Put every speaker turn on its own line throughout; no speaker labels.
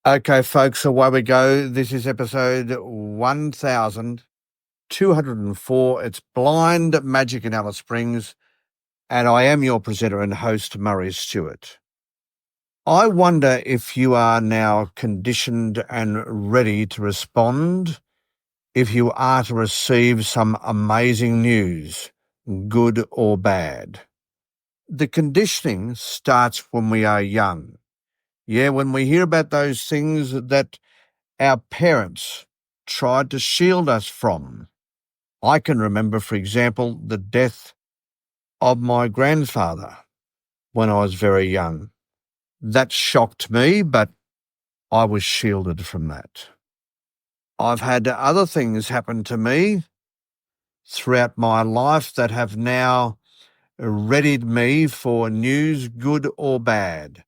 Okay, folks, away we go. This is episode 1204. It's Blind Magic in Alice Springs, and I am your presenter and host, Murray Stewart. I wonder if you are now conditioned and ready to respond if you are to receive some amazing news, good or bad. The conditioning starts when we are young. Yeah, when we hear about those things that our parents tried to shield us from. I can remember, for example, the death of my grandfather when I was very young. That shocked me, but I was shielded from that. I've had other things happen to me throughout my life that have now readied me for news, good or bad.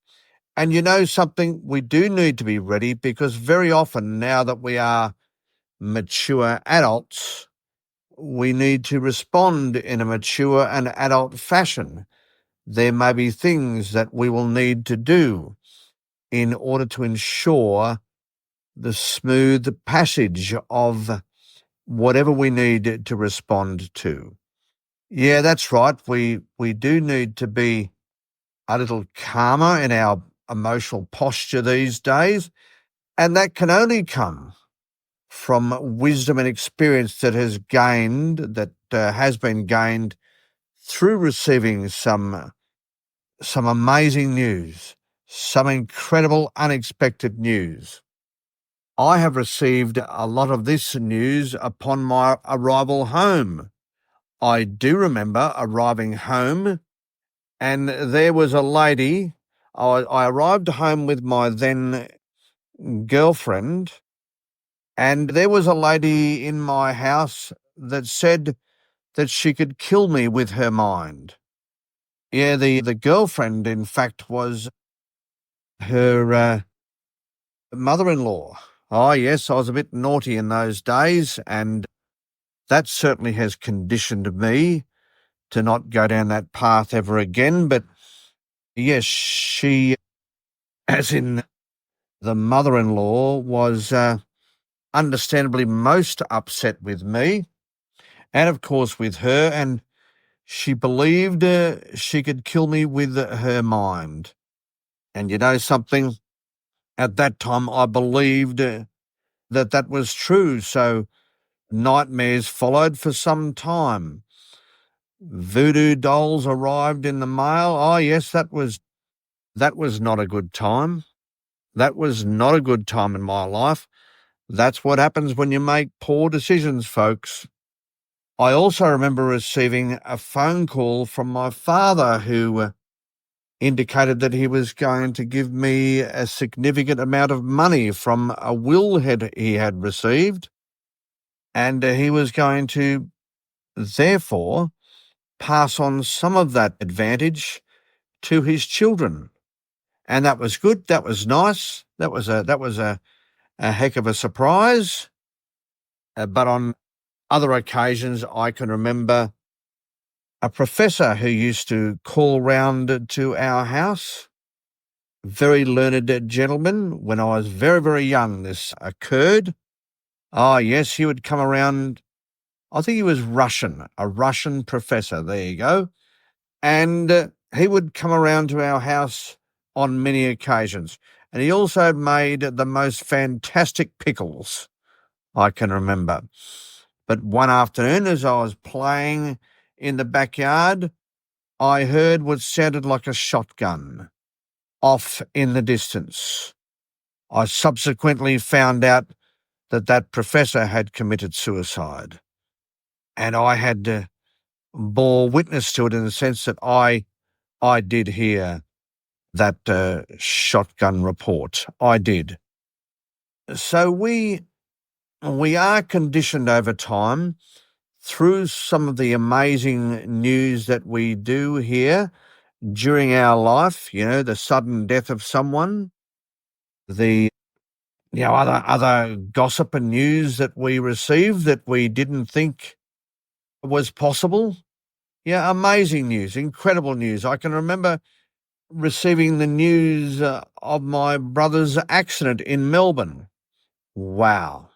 And you know something, we do need to be ready because very often now that we are mature adults, we need to respond in a mature and adult fashion. There may be things that we will need to do in order to ensure the smooth passage of whatever we need to respond to. Yeah, that's right. We do need to be a little calmer in our emotional posture these days, and that can only come from wisdom and experience that has been gained through receiving some amazing news, some incredible unexpected news. I have received a lot of this news upon my arrival home. I do remember arriving home and there was a lady. I arrived home with my then girlfriend, and there was a lady in my house that said that she could kill me with her mind. Yeah, the girlfriend, in fact, was her mother-in-law. Oh, yes, I was a bit naughty in those days, and that certainly has conditioned me to not go down that path ever again. But yes, she, as in the mother-in-law, was understandably most upset with me, and of course with her, and she believed she could kill me with her mind. And you know something? At that time, I believed that was true. So nightmares followed for some time. Voodoo dolls arrived in the mail. Oh, yes, that was not a good time. That was not a good time in my life. That's what happens when you make poor decisions, folks. I also remember receiving a phone call from my father who indicated that he was going to give me a significant amount of money from a will he had received, and he was going to therefore pass on some of that advantage to his children. And that was good. That was nice. That was a heck of a surprise. But on other occasions, I can remember a professor who used to call round to our house, very learned gentleman. When I was very, very young, this occurred. Oh, yes, he would come around. I think he was Russian, a Russian professor. There you go. And he would come around to our house on many occasions. And he also made the most fantastic pickles I can remember. But one afternoon, as I was playing in the backyard, I heard what sounded like a shotgun off in the distance. I subsequently found out that professor had committed suicide. And I had to bore witness to it in the sense that I did hear that shotgun report. I did. So we are conditioned over time through some of the amazing news that we do hear during our life, you know, the sudden death of someone, the other gossip and news that we receive that we didn't think was possible. Yeah, amazing news, incredible news. I can remember receiving the news of my brother's accident in Melbourne. Wow.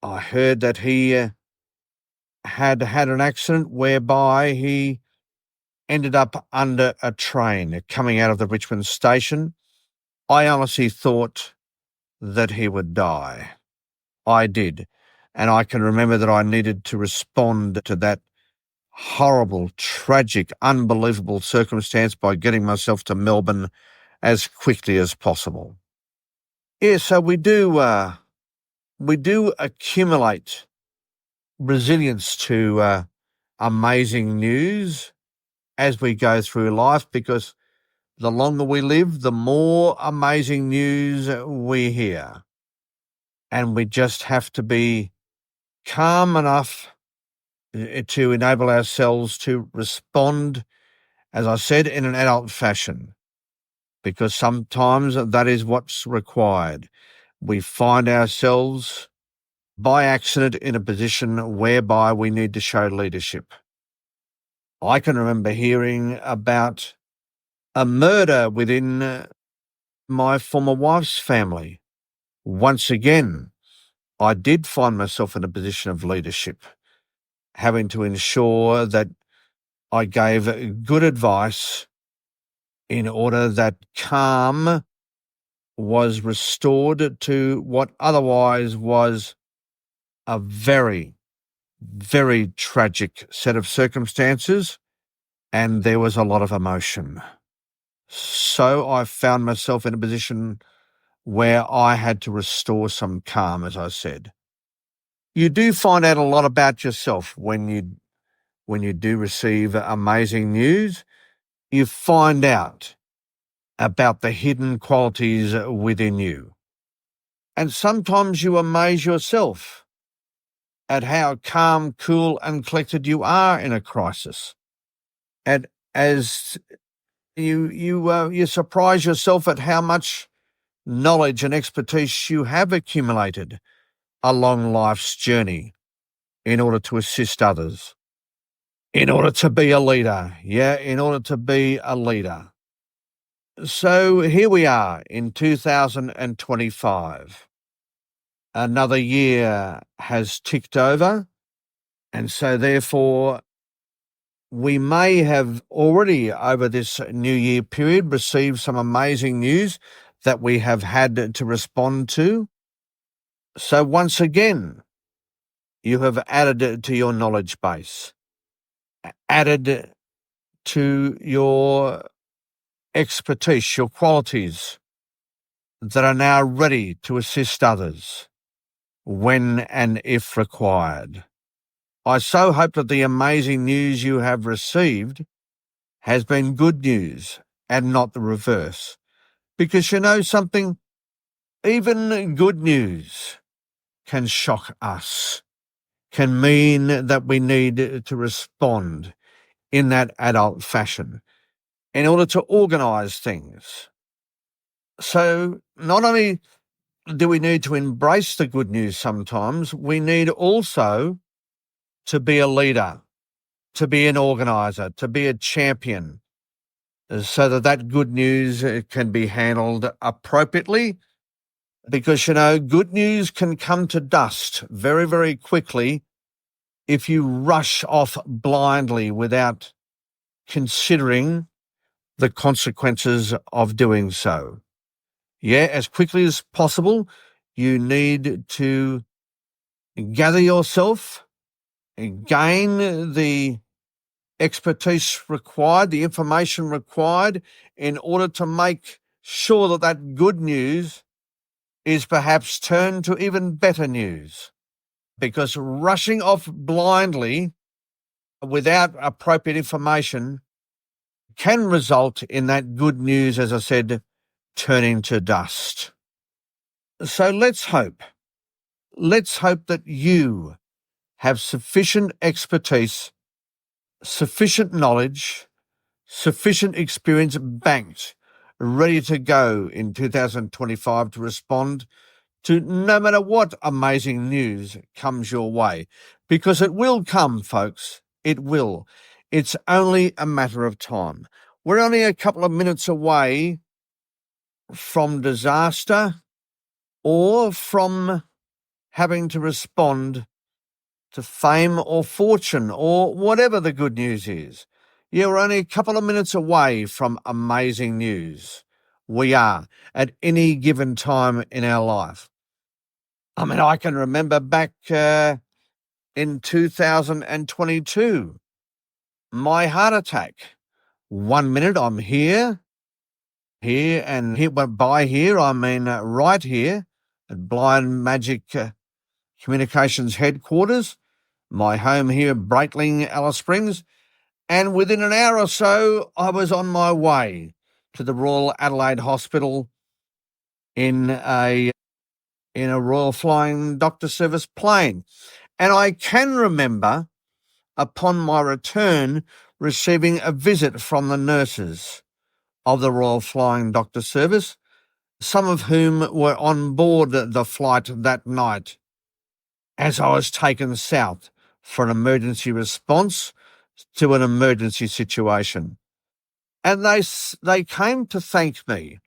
I heard that he had an accident whereby he ended up under a train coming out of the Richmond station. I honestly thought that he would die. I did. And I can remember that I needed to respond to that horrible, tragic, unbelievable circumstance by getting myself to Melbourne as quickly as possible. Yeah, so we do accumulate resilience to amazing news as we go through life, because the longer we live, the more amazing news we hear. And we just have to be calm enough to enable ourselves to respond, as I said, in an adult fashion, because sometimes that is what's required. We find ourselves by accident in a position whereby we need to show leadership. I can remember hearing about a murder within my former wife's family. Once again, I did find myself in a position of leadership, having to ensure that I gave good advice in order that calm was restored to what otherwise was a very, very tragic set of circumstances, and there was a lot of emotion. So I found myself in a position where I had to restore some calm, as I said. You do find out a lot about yourself when you do receive amazing news. You find out about the hidden qualities within you. And sometimes you amaze yourself at how calm, cool, and collected you are in a crisis. And as you surprise yourself at how much knowledge and expertise you have accumulated along life's journey in order to assist others, in order to be a leader. Yeah, in order to be a leader. So here we are in 2025. Another year has ticked over, and so therefore we may have already, over this New Year period, received some amazing news that we have had to respond to. So once again, you have added to your knowledge base, added to your expertise, your qualities that are now ready to assist others when and if required. I so hope that the amazing news you have received has been good news and not the reverse. Because you know something, even good news can shock us, can mean that we need to respond in that adult fashion in order to organise things. So not only do we need to embrace the good news sometimes, we need also to be a leader, to be an organiser, to be a champion, so that that good news can be handled appropriately. Because, you know, good news can come to dust very, very quickly if you rush off blindly without considering the consequences of doing so. Yeah, as quickly as possible, you need to gather yourself, gain the expertise required, the information required in order to make sure that that good news is perhaps turned to even better news. Because rushing off blindly without appropriate information can result in that good news, as I said, turning to dust. So let's hope that you have sufficient expertise, sufficient knowledge, sufficient experience banked, ready to go in 2025 to respond to no matter what amazing news comes your way. Because it will come, folks. It will. It's only a matter of time. We're only a couple of minutes away from disaster or from having to respond to fame or fortune or whatever the good news is. You're only a couple of minutes away from amazing news. We are at any given time in our life. I mean, I can remember back in 2022, my heart attack. 1 minute I'm here, and here, but by here I mean right here at Blind Magic Communications headquarters, my home here, Breitling, Alice Springs, and within an hour or so I was on my way to the Royal Adelaide Hospital in a Royal Flying Doctor Service plane. And I can remember, upon my return, receiving a visit from the nurses of the Royal Flying Doctor Service, some of whom were on board the flight that night as I was taken south for an emergency response to an emergency situation. And they came to thank me.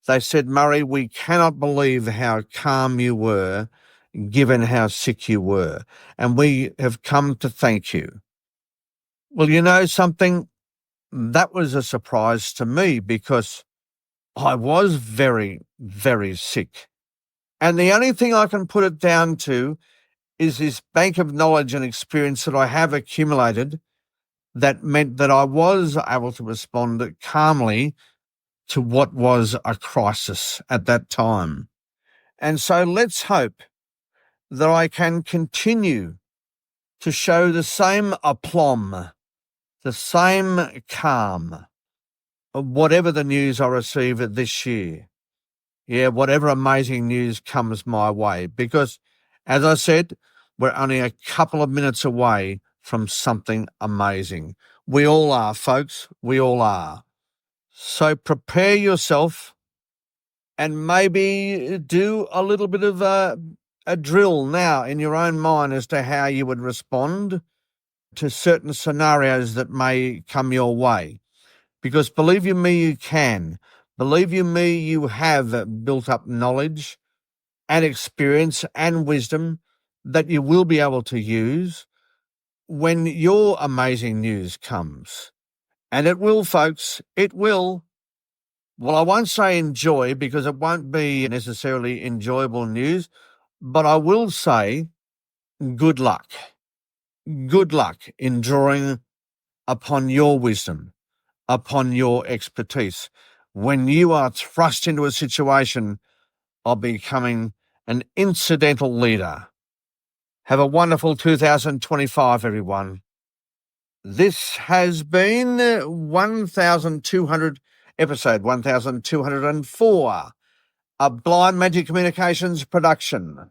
They said, "Murray, we cannot believe how calm you were, given how sick you were, and we have come to thank you." Well, you know something? That was a surprise to me because I was very, very sick. And the only thing I can put it down to is this bank of knowledge and experience that I have accumulated that meant that I was able to respond calmly to what was a crisis at that time. And so let's hope that I can continue to show the same aplomb, the same calm, whatever the news I receive this year. Yeah, whatever amazing news comes my way. Because, as I said, we're only a couple of minutes away from something amazing. We all are, folks. We all are. So prepare yourself and maybe do a little bit of a drill now in your own mind as to how you would respond to certain scenarios that may come your way. Because believe you me, you can. Believe you me, you have built up knowledge and experience and wisdom that you will be able to use when your amazing news comes. And it will, folks, it will. Well, I won't say enjoy because it won't be necessarily enjoyable news, but I will say good luck. Good luck in drawing upon your wisdom, upon your expertise, when you are thrust into a situation of becoming an incidental leader. Have a wonderful 2025, everyone. This has been episode 1204, a Blind Magic Communications production.